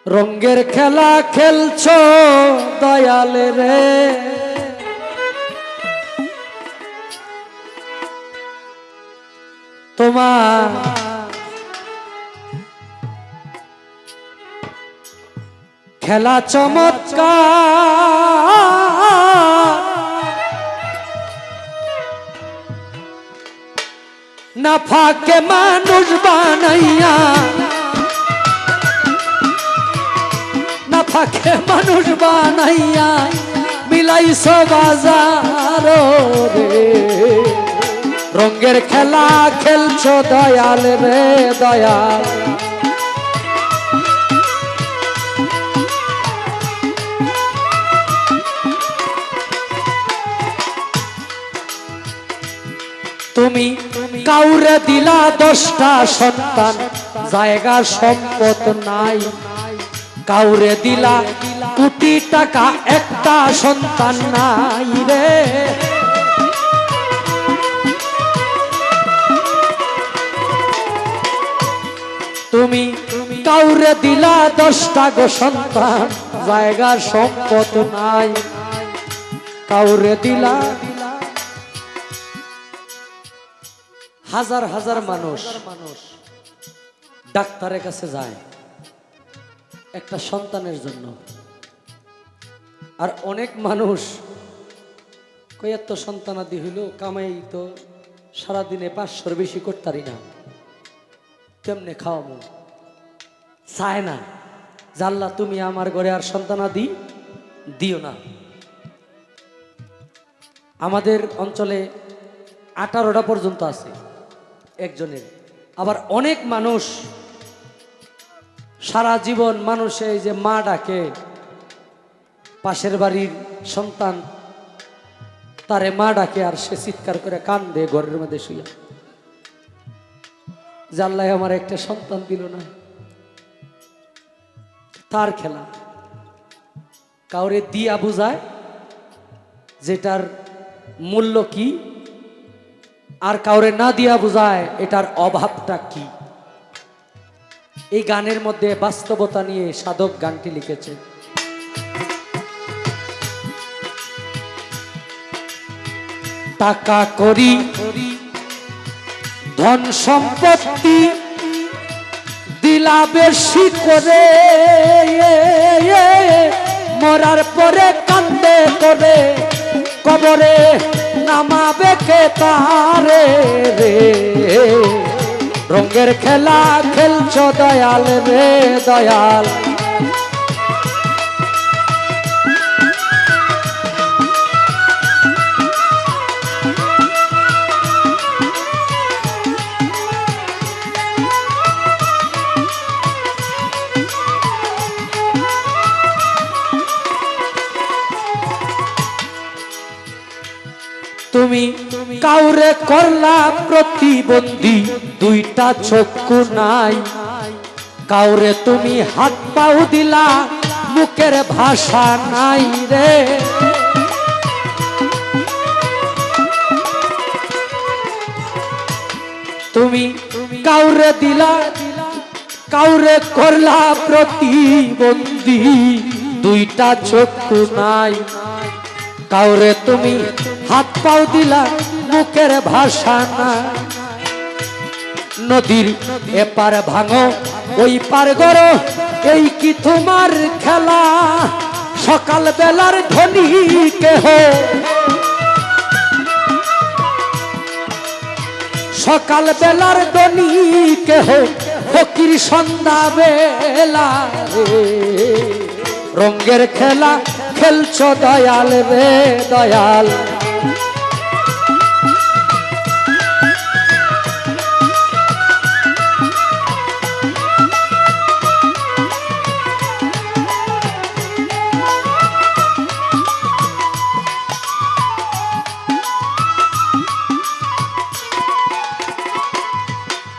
রঙের খেলা খেলছো দয়াল রে, তোমার খেলা চমৎকার, না ফাঁকে মানুষ বানাইয়া, না ফাঁকে মানুষ বানাইয়া মিলাইছো বাজার রে। রঙের খেলা খেলছো দয়াল রে দয়াল, তুমি কাউরে দিলা 10টা সন্তান, জায়গা সম্পদ নাই। কাউরে দিলা কোটি টাকা, একটা সন্তান নাই রে। তুমি কাউরে দিলা 10টা গো সন্তান, জায়গা সম্পদ নাই। কাউরে দিলা হাজার হাজার মানুষ ডাক্তারের কাছে যায় একটা সন্তানের জন্য, আর অনেক মানুষ কই এত সন্তানাদি হইল, কামাই তো সারাদিনে 500-র বেশি করতারি না, কেমনে খাওয়াবো? চায় না জাল্লা তুমি আমার ঘরে আর সন্তানাদি দিও না। আমাদের অঞ্চলে 18টা পর্যন্ত আছে একজনের। আবার অনেক মানুষ সারা জীবন মানুষে এই যে মা ডাকে, পাশের বাড়ির সন্তান তারে মা ডাকে, আর সে চিৎকার করে কান্দে ঘরের মধ্যে শুয়ে, জাল্লায় আমার একটা সন্তান দিল না। তার খেলা কাউরে দিয়া বুঝায় যেটার মূল্য কি, আর কাউরে না দিয়া বুঝায় এটার অভাবটা কি। এই গানের মধ্যে বাস্তবতা নিয়ে সাধক গানটি লিখেছে। টাকা করি ধন সম্পত্তি দিলা বেশি করে, মরার পরে কান্দে করে কবরে নামাবে কে তারে রে। রঙের খেলা খেলছো দয়াল রে দয়াল, তুমি কাউরে করলা প্রতিবন্ধী, 2টা চক্ষু নাই। কাউরে তুমি হাত পাও দিলা, মুখের ভাষা নাই রে। তুমি কাউরে দিলা, কাউরে করলা প্রতিবন্ধী, 2টা চক্ষু নাই। কাউরে তুমি হাত পাও দিলা, মুখের ভাষা না। নদীর এপার ভাঙো ওই পার গড়ো, এই কি তোমার খেলা? সকাল বেলার ধনী কেহ, সকাল বেলার ধনী কেহ, ফকির সন্ধ্যা বেলা রে। রঙের খেলা খেলছো দয়াল রে দয়াল,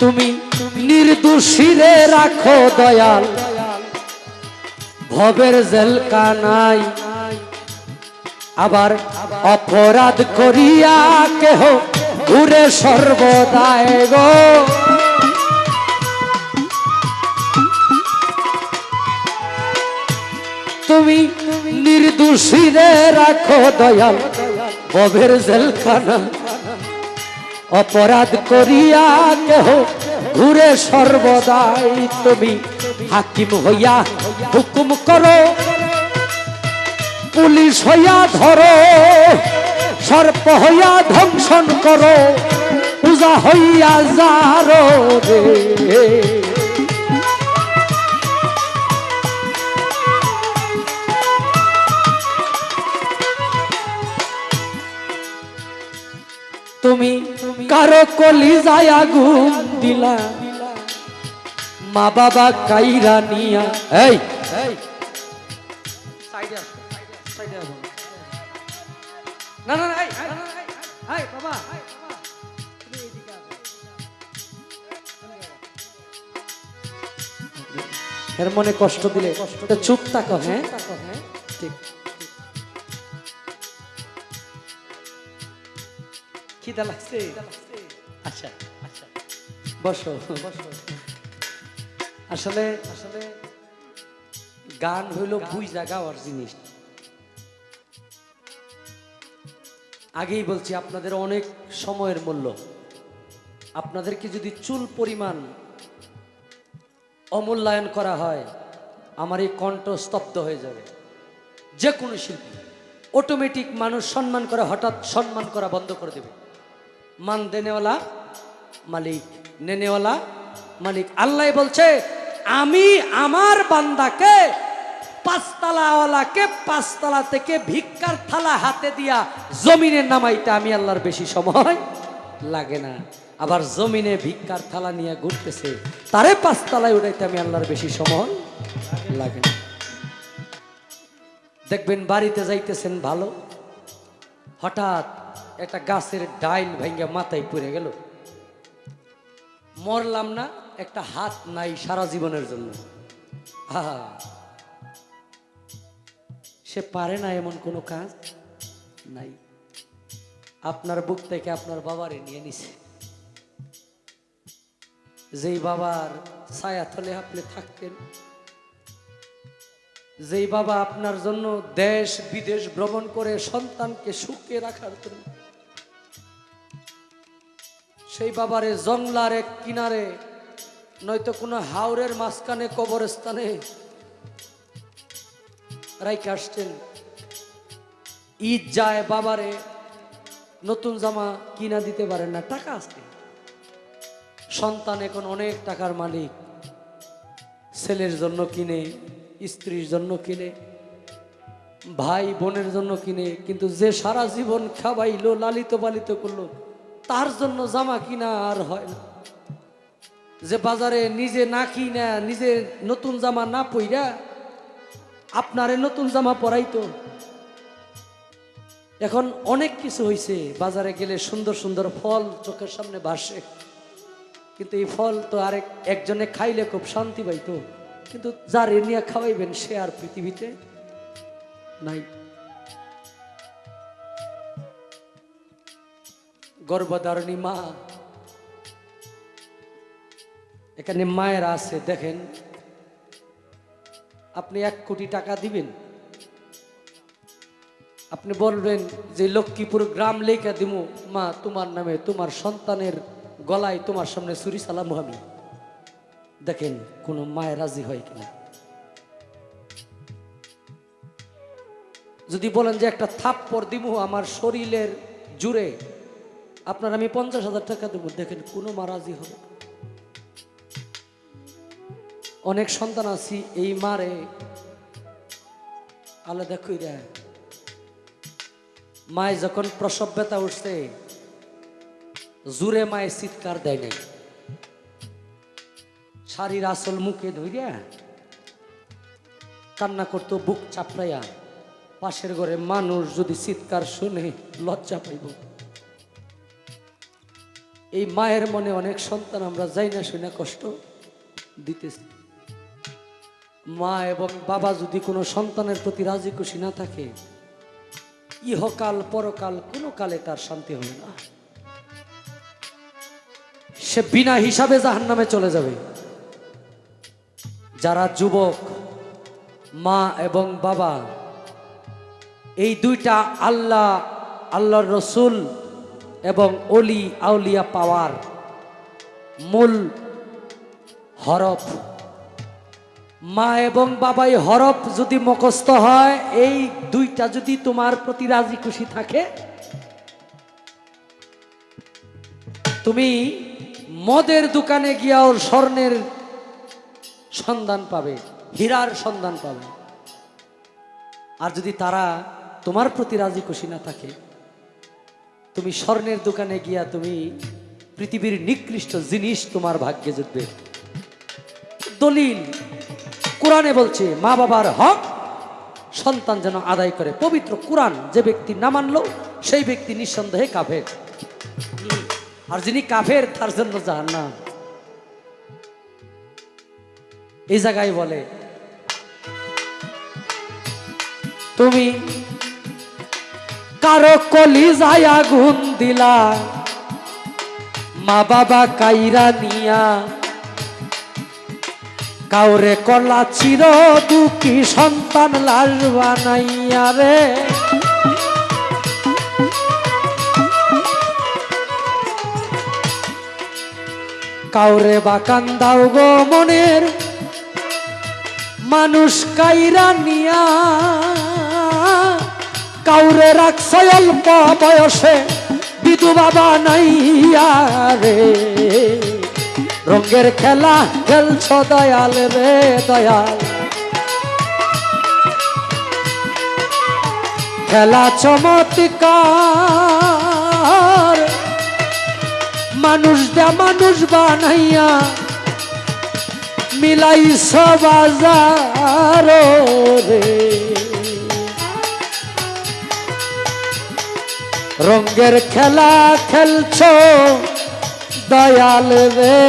তুমি নির্দোষীরে রাখো দয়াল, ভবের জেলখানায়। আবার অপরাধ করিয়া কেহ ঘুরে সর্বদায় গো। তুমি নির্দোষীরে রাখো দয়াল ববের জেলখানা। অপরাধ করিয়া কেহ ঘুরে সর্বদাই, তুমি হাকিম হইয়া হুকুম করো, পুলিশ হইয়া ধরো, সর্প হইয়া ধ্বংসন করো, পূজা হইয়া যারো রে। তুমি কারো কলিজায় আগুন দিলা, মা বাবা কাইরা নিয়া। এই না না বাবা, এর মনে কষ্ট দিলে চুপ থাকো। হ্যাঁ ঠিক। খিদা লাগছে? আচ্ছা আচ্ছা, বসো বসো। আসলে আসলে গান হইল বুঝা গাওয়ার জিনিস। আগেই বলছি আপনাদের অনেক সময়ের মূল্য। আপনাদেরকে যদি চুল পরিমাণ অমূল্যায়ন করা হয়, আমার এই কণ্ঠ স্তব্ধ হয়ে যাবে। যে কোনো শিল্পী অটোমেটিক মানুষ সম্মান করে, হঠাৎ সম্মান করা বন্ধ করে দেবে। মান দেনেওয়ালা মালিক, নেনেওয়ালা মালিক। আল্লাহ বলছে, আমি আমার বান্দাকে পাঁচতলাওয়ালাকে পাঁচতলা থেকে ভিক্ষার থালা হাতে দিয়া জমিনে নামাইতে আমি আল্লাহর বেশি সময় লাগে না। আবার জমিনে ভিক্ষার থালা নিয়ে ঘুরতেছে, তারে পাঁচতলায় উঠাইতে আমি আল্লাহর বেশি সময় লাগে না। দেখবেন বাড়িতে যাইতেছেন ভালো, হঠাৎ একটা গাছের ডাইল ভাঙ্গা মাথায় পড়ে গেল, মরলাম না, একটা হাত নাই সারা জীবনের জন্য। সে পারে না এমন কোনো কাজ নাই। আপনার বুক থেকে আপনার বাবারে নিয়ে নিছে, যেই বাবার ছায়া তলে আপনি থাকতেন, যেই বাবা আপনার জন্য দেশ বিদেশ ভ্রমণ করে সন্তানকে সুখে রাখার জন্য, সেই বাবারে জংলার এক কিনারে নয়তো কোনো হাওরের মাঝখানে কবরস্থানে রাইখে আসছেন। ঈদ যায়, বাবারে নতুন জামা কিনা দিতে পারেন না, টাকা আছে। সন্তান এখন অনেক টাকার মালিক, ছেলের জন্য কিনে, স্ত্রীর জন্য কিনে, ভাই বোনের জন্য কিনে, কিন্তু যে সারা জীবন খাওয়াইলো লালিত পালিত করলো, তার জন্য জামা কিনা আর হয় না। যে বাজারে নিজে না কিনা, নিজে নতুন জামা না পইরা আপনারে নতুন জামা পরাইতো। এখন অনেক কিছু হয়েছে, বাজারে গেলে সুন্দর সুন্দর ফল চোখের সামনে ভাসে, কিন্তু এই ফল তো আরেক একজনে খাইলে খুব শান্তি পাইতো, কিন্তু যার নিয়ে খাওয়াইবেন সে আর পৃথিবীতে নাই। গর্ভধারণী মা, এখানে মায়েরা আছে দেখেন, আপনি 1 কোটি টাকা দিবেন, আপনি বলবেন যে লক্ষ্মীপুর গ্রাম লেখা দিব মা তোমার নামে, তোমার সন্তানের গলায় তোমার সামনে ছুরি চালামু আমি। দেখেন কোন মায়ের রাজি হয় কিনা। যদি বলেন যে একটা থাপ্পড় দিব আমার শরীরের জুড়ে, আপনার আমি 50,000 টাকা দেবো, দেখেন কোনো মা রাজি হবে। অনেক সন্তান আছি এই মারে আলাদা কইরা, মায় যখন প্রসব ব্যথা উঠছে জুড়ে মায়ে চিৎকার দেয় নাই, শাড়ির আসল মুখে ধইরা কান্না করতো বুক চাপড়াইয়া। পাশের ঘরে মানুষ যদি চিৎকার শুনে লজ্জা পাইব। এই মায়ের মনে অনেক সন্তান আমরা যাই না শুনে কষ্ট দিতেছি। মা এবং বাবা যদি কোনো সন্তানের প্রতি রাজি খুশি না থাকে, ইহকাল পরকাল কোনো কালে তার শান্তি হবে না, সে বিনা হিসাবে জাহান্নামে চলে যাবে। যারা যুবক মা এবং বাবা এই দুইটা আল্লাহ, আল্লাহর রসুল এবং অলি আউলিয়া পাওয়ার মূল হরফ। মা এবং বাবাই হরফ যদি মুখস্থ হয়, এই দুইটা যদি তোমার প্রতি রাজি খুশি থাকে, তুমি মদের দোকানে গিয়াও স্বর্ণের সন্ধান পাবে, হীরার সন্ধান পাবে। আর যদি তারা তোমার প্রতি রাজি খুশি না থাকে, তুমি স্বর্ণের দোকানে গিয়া তুমি পৃথিবীর নিকৃষ্ট জিনিস তোমার ভাগ্যে জুটবে। দলিল কোরআনে বলছে মা বাবার হক সন্তান যেন আদায় করে। পবিত্র কোরআন যে ব্যক্তি না মানলো সেই ব্যক্তি নিঃসন্দেহে কাফের, আর যিনি কাফের তার জন্য জাহান্নাম। এই জায়গায় বলে তুমি কারো কলিজায় আগুন দিলা, মা বাবা কাইরা নিয়া, কাউরে কলা চির দুঃখী সন্তান লাশ বানাইয়া রে। কাউরে বা কান্দাও গো মনের মানুষ কাইরা নিয়া, কাউরে রাখছ অল্প বয়সে বিধবা বানাইয়া রে। রঙের খেলা খেলছ দয়াল রে দয়াল, খেলা চমৎকার। মানুষ দা মানুষ বানাইয়া মিলাইছ বাজার রে। রঙের খেলা খেলছ দয়াল রে।